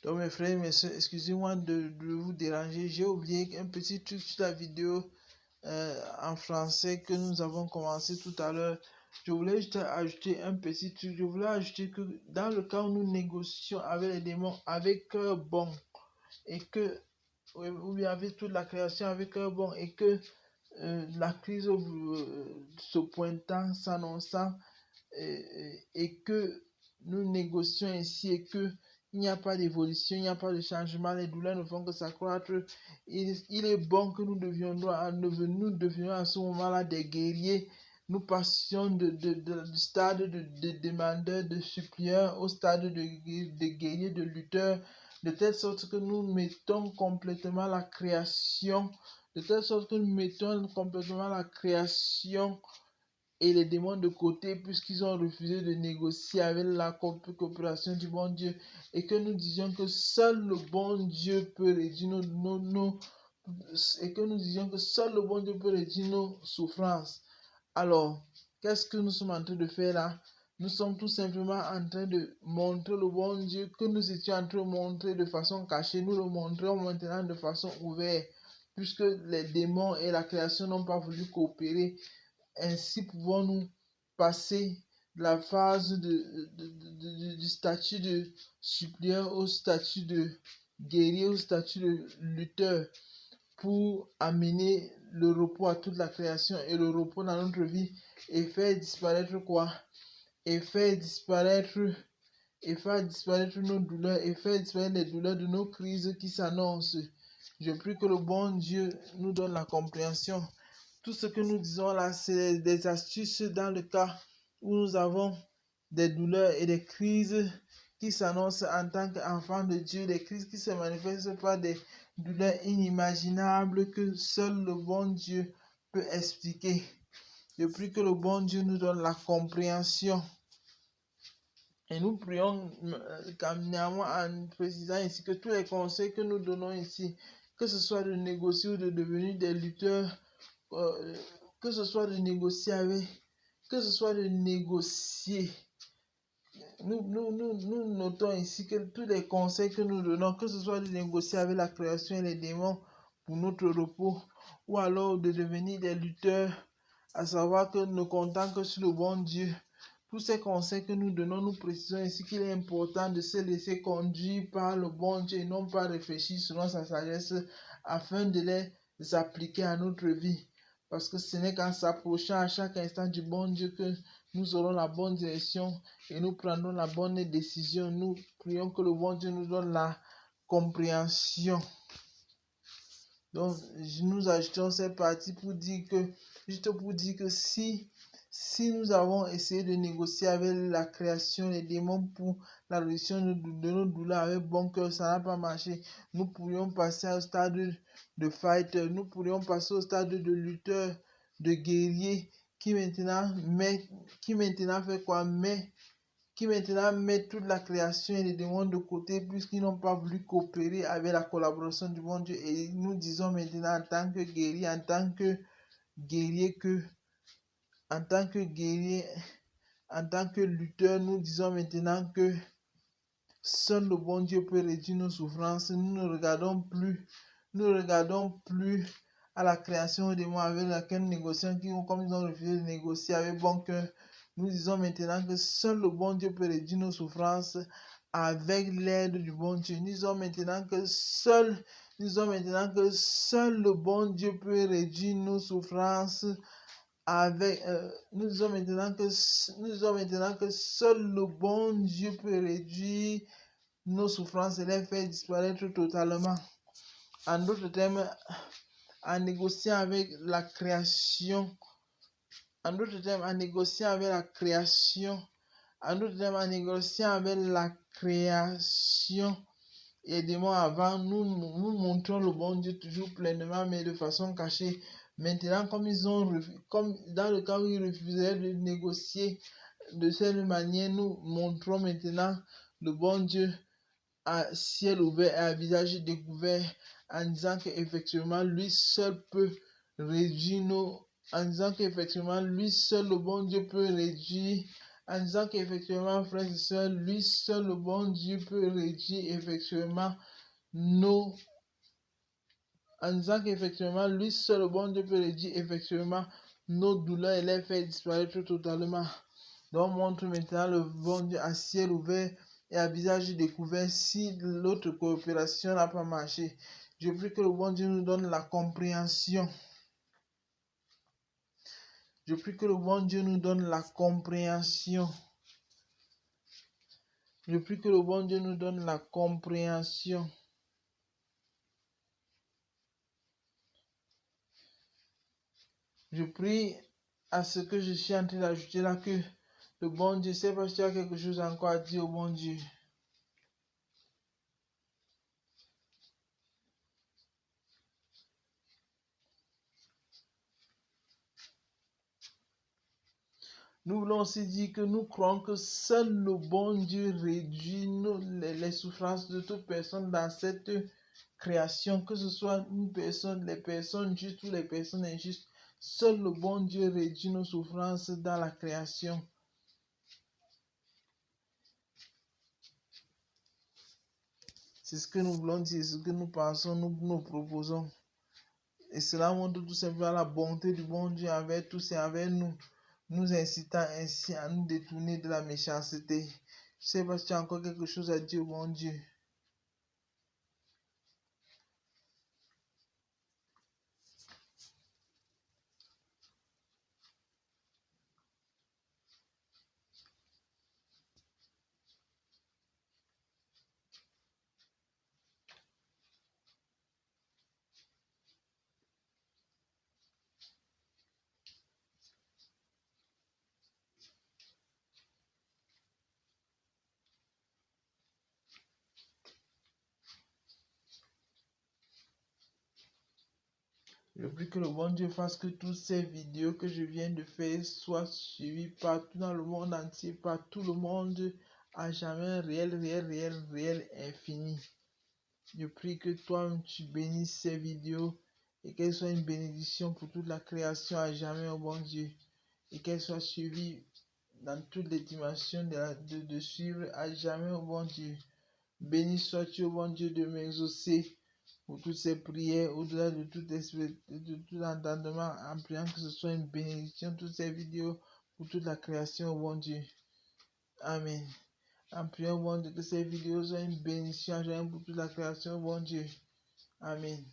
Donc mes frères et mes soeurs, excusez-moi de vous déranger. J'ai oublié un petit truc sur la vidéo en français que nous avons commencé tout à l'heure. Je voulais juste ajouter un petit truc. Je voulais ajouter que dans le cas où nous négocions avec les démons avec cœur bon et que ou bien avec toute la création avec cœur bon et que la crise se pointant, s'annonçant et que nous négocions ici et que il n'y a pas d'évolution, il n'y a pas de changement, les douleurs ne font que s'accroître. Il est bon que nous devions à ce moment-là des guerriers. Nous passions du stade de demandeurs, de supplieurs au stade de guerriers, de lutteurs, de telle sorte que nous mettons complètement la création, de telle sorte que nous mettons complètement la création et les démons de côté puisqu'ils ont refusé de négocier avec la coopération du bon Dieu et que nous disions que seul le bon Dieu peut réduire et que nous disions que seul le bon Dieu peut réduire nos souffrances. Alors, qu'est-ce que nous sommes en train de faire là? Nous sommes tout simplement en train de montrer le bon Dieu que nous étions en train de montrer de façon cachée. Nous le montrons maintenant de façon ouverte puisque les démons et la création n'ont pas voulu coopérer. Ainsi pouvons-nous passer de la phase du statut de suppliant au statut de guerrier, au statut de lutteur pour amener le repos à toute la création et le repos dans notre vie et faire disparaître quoi? Et faire disparaître nos douleurs et faire disparaître les douleurs de nos crises qui s'annoncent. Je prie que le bon Dieu nous donne la compréhension. Tout ce que nous disons là, c'est des astuces dans le cas où nous avons des douleurs et des crises qui s'annoncent en tant qu'enfants de Dieu, des crises qui se manifestent par des douleurs inimaginables que seul le bon Dieu peut expliquer. Je prie que le bon Dieu nous donne la compréhension. Et nous prions néanmoins en précisant ici que tous les conseils que nous donnons ici, que ce soit de négocier ou de devenir des lutteurs, que ce soit de négocier avec, que ce soit de négocier. Nous notons ici que tous les conseils que nous donnons, que ce soit de négocier avec la création et les démons pour notre repos, ou alors de devenir des lutteurs, à savoir que ne comptant que sur le bon Dieu. Tous ces conseils que nous donnons, nous précisons ici qu'il est important de se laisser conduire par le bon Dieu et non pas réfléchir selon sa sagesse afin de les appliquer à notre vie. Parce que ce n'est qu'en s'approchant à chaque instant du bon Dieu que nous aurons la bonne direction et nous prendrons la bonne décision. Nous prions que le bon Dieu nous donne la compréhension. Donc, nous ajoutons cette partie pour dire que si nous avons essayé de négocier avec la création, les démons pour la réduction de nos douleurs avec bon cœur, ça n'a pas marché. Nous pourrions passer au stade de fighter, nous pourrions passer au stade de lutteur, de guerrier, qui maintenant fait quoi? Qui maintenant met toute la création et les démons de côté puisqu'ils n'ont pas voulu coopérer avec la collaboration du bon Dieu. Et nous disons maintenant en tant que guerrier, en tant que lutteur, nous disons maintenant que seul le bon Dieu peut réduire nos souffrances. Nous ne regardons plus à la création des démons avec laquelle nous négocions, comme ils ont refusé de négocier avec bon cœur. Nous disons maintenant que seul le bon Dieu peut réduire nos souffrances avec l'aide du bon Dieu. Nous disons maintenant que seul le bon Dieu peut réduire nos souffrances nous disons maintenant que seul le bon Dieu peut réduire nos souffrances et les faire disparaître totalement. En d'autres termes, en négociant avec la création, et des mois avant, nous montrons le bon Dieu toujours pleinement, mais de façon cachée. Maintenant, comme dans le cas où ils refusaient de négocier de cette manière, nous montrons maintenant le bon Dieu à ciel ouvert et à visage découvert en disant qu'effectivement, lui seul peut réduire le bon Dieu peut réduire en disant qu'effectivement, frères et sœurs, lui seul, le bon Dieu, peut réduire effectivement nos... En disant qu'effectivement, lui seul, le bon Dieu, peut réduire effectivement nos douleurs et les faire disparaître totalement. Donc, montre maintenant le bon Dieu à ciel ouvert et à visage découvert si l'autre coopération n'a pas marché. Je prie que le bon Dieu nous donne la compréhension. Je prie que le bon Dieu nous donne la compréhension. Je prie que le bon Dieu nous donne la compréhension. Je prie à ce que je suis en train d'ajouter là que le bon Dieu, c'est parce que tu as quelque chose encore à dire au bon Dieu. Nous voulons aussi dire que nous croyons que seul le bon Dieu réduit les souffrances de toute personne dans cette création, que ce soit une personne, les personnes justes ou les personnes injustes. Seul le bon Dieu réduit nos souffrances dans la création. C'est ce que nous voulons dire, ce que nous pensons, nous proposons. Et cela montre tout simplement la bonté du bon Dieu envers tous et envers nous, nous incitant ainsi à nous détourner de la méchanceté. Je sais pas si tu as encore quelque chose à dire au bon Dieu. Je prie que le bon Dieu fasse que toutes ces vidéos que je viens de faire soient suivies partout dans le monde entier, par tout le monde, à jamais réel, réel, réel, réel, infini. Je prie que toi, tu bénisses ces vidéos et qu'elles soient une bénédiction pour toute la création à jamais, au bon Dieu, et qu'elles soient suivies dans toutes les dimensions de suivre à jamais, au bon Dieu. Béni sois-tu, au bon Dieu, de m'exaucer pour toutes ces prières, au-delà de tout entendement, en priant que ce soit une bénédiction, toutes ces vidéos pour toute la création, au bon Dieu. Amen. En priant au bon Dieu que ces vidéos soient une bénédiction pour toute la création, au bon Dieu. Amen.